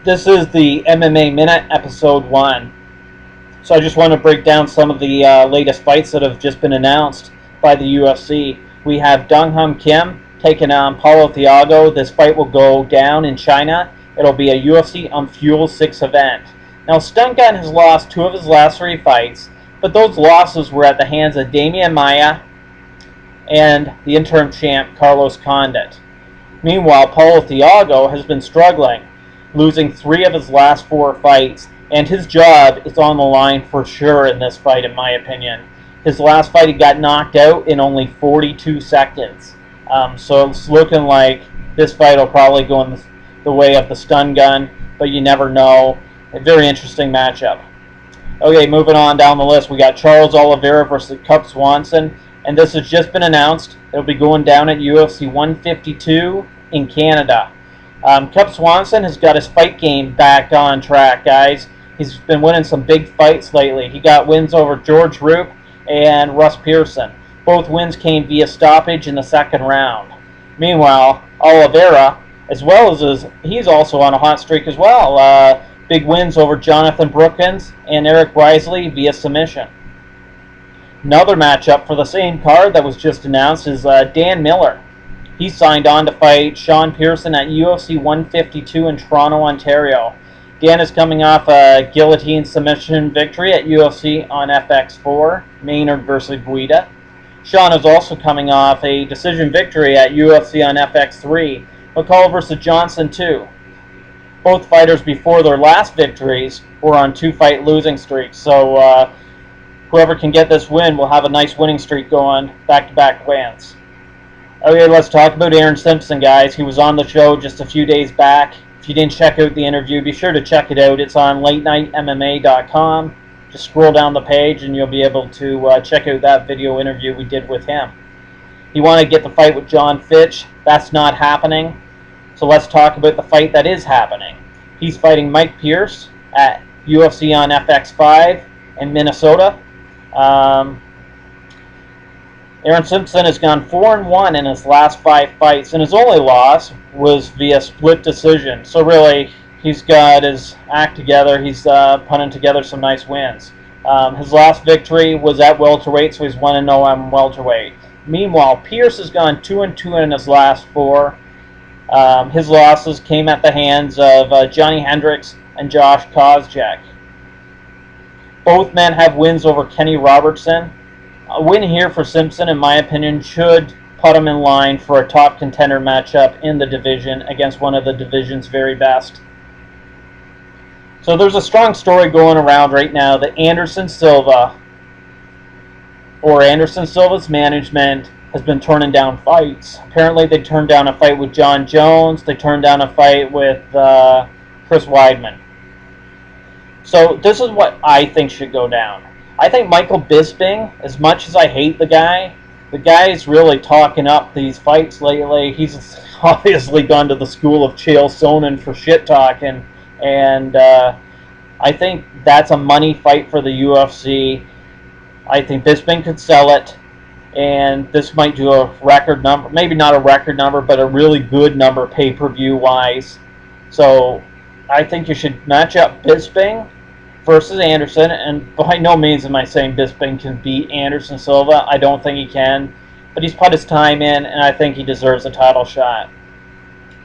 This is the MMA Minute, Episode 1. So I just want to break down some of the latest fights that have just been announced by the UFC. We have Dong Hyun Kim taking on Paulo Thiago. This fight will go down in China. It'll be a UFC on Fuel 6 event. Now, Stungun has lost 2 of his last 3 fights, but those losses were at the hands of Damian Maia and the interim champ Carlos Condit. Meanwhile, Paulo Thiago has been struggling, losing 3 of his last 4 fights, and his job is on the line for sure in this fight, in my opinion. His last fight, he got knocked out in only 42 seconds. So it's looking like this fight will probably go in the way of the stun gun, but you never know. A very interesting matchup. Okay, moving on down the list, we got Charles Olivera versus Swanson, and this has just been announced. It'll be going down at UFC 152 in Canada. Swanson has got his fight game back on track, guys. He's been winning some big fights lately. He got wins over George Roop and Russ Pierson. Both wins came via stoppage in the second round. Meanwhile, Olivera, as well as he's also on a hot streak as well. Big wins over Jonathan Brookins and Eric Risley via submission. Another matchup for the same card that was just announced is Dan Miller. He signed on to fight Sean Pierson at UFC 152 in Toronto, Ontario. Dan is coming off a guillotine submission victory at UFC on FX4, Maynard versus Guida. Sean is also coming off a decision victory at UFC on FX3, McCall versus Johnson 2. Both fighters before their last victories were on 2-fight losing streaks, so whoever can get this win will have a nice winning streak going, back-to-back wins. Okay, let's talk about Aaron Simpson, guys. He was on the show just a few days back. If you didn't check out the interview, be sure to check it out. It's on latenightmma.com. Just scroll down the page and you'll be able to check out that video interview we did with him. He wanted to get the fight with John Fitch. That's not happening. So let's talk about the fight that is happening. He's fighting Mike Pierce at UFC on FX5 in Minnesota. Aaron Simpson has gone 4-1 in his last 5 fights, and his only loss was via split decision. So really, he's got his act together. He's putting together some nice wins. His last victory was at welterweight, so he's 1-0 on welterweight. Meanwhile, Pierce has gone 2-2 in his last 4. His losses came at the hands of Johnny Hendricks and Josh Koscheck. Both men have wins over Kenny Robertson. A win here for Simpson, in my opinion, should put him in line for a top contender matchup in the division against one of the division's very best. So there's a strong story going around right now that Anderson Silva's management has been turning down fights. Apparently they turned down a fight with John Jones. They turned down a fight with Chris Weidman. So this is what I think should go down. I think Michael Bisping, as much as I hate the guy's really talking up these fights lately. He's obviously gone to the school of Chael Sonnen for shit talking, and I think that's a money fight for the UFC. I think Bisping could sell it, and this might do a record number, maybe not a record number, but a really good number pay-per-view wise. So I think you should match up Bisping versus Anderson, and by no means am I saying Bisping can beat Anderson Silva. I don't think he can, but he's put his time in, and I think he deserves a title shot.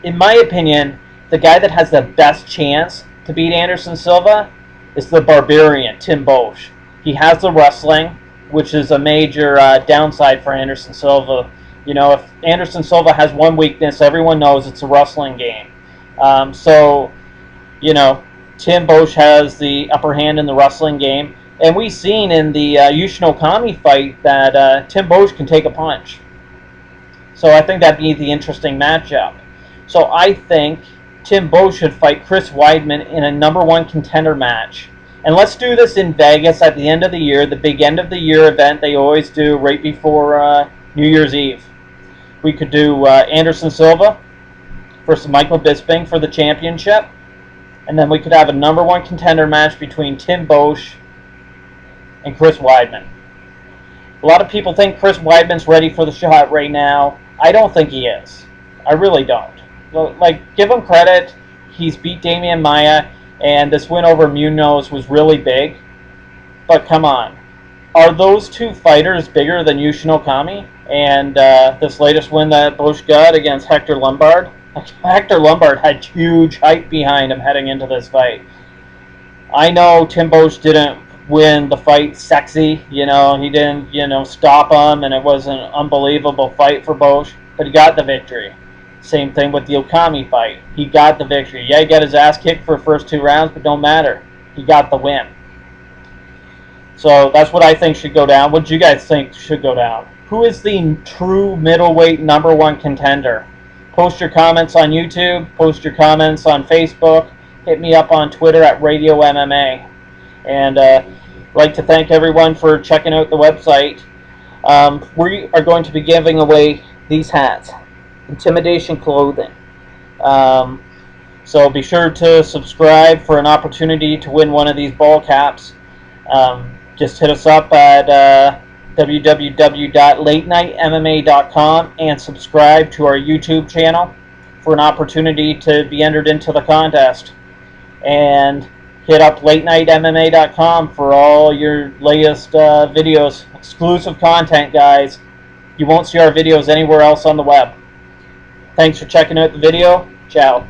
In my opinion, the guy that has the best chance to beat Anderson Silva is the Barbarian, Tim Boetsch. He has the wrestling, which is a major downside for Anderson Silva. You know, if Anderson Silva has one weakness, everyone knows it's a wrestling game. So, you know, Tim Boetsch has the upper hand in the wrestling game. And we've seen in the Yushin Okami fight that Tim Boetsch can take a punch. So I think that'd be the interesting matchup. So I think Tim Boetsch should fight Chris Weidman in a #1 contender match. And let's do this in Vegas at the end of the year, the big end of the year event they always do right before New Year's Eve. We could do Anderson Silva versus Michael Bisping for the championship. And then we could have a #1 contender match between Tim Boetsch and Chris Weidman. A lot of people think Chris Weidman's ready for the shot right now. I don't think he is. I really don't. Like, give him credit. He's beat Damian Maia, and this win over Munoz was really big. But come on. Are those two fighters bigger than Yushin Okami? And this latest win that Beotsch got against Hector Lombard? Hector Lombard had huge hype behind him heading into this fight. I know Tim Beotsch didn't win the fight sexy, he didn't, stop him, and it was an unbelievable fight for Beotsch, but he got the victory. Same thing with the Okami fight. He got the victory. Yeah, he got his ass kicked for the first 2 rounds, but don't matter. He got the win. So that's what I think should go down. What do you guys think should go down? Who is the true middleweight #1 contender? Post your comments on YouTube. Post your comments on Facebook. Hit me up on Twitter at Radio MMA. And I'd like to thank everyone for checking out the website. We are going to be giving away these hats. Intimidation clothing. So be sure to subscribe for an opportunity to win one of these ball caps. Just hit us up at www.latenightmma.com and subscribe to our YouTube channel for an opportunity to be entered into the contest. And hit up latenightmma.com for all your latest videos. Exclusive content, guys. You won't see our videos anywhere else on the web. Thanks for checking out the video. Ciao.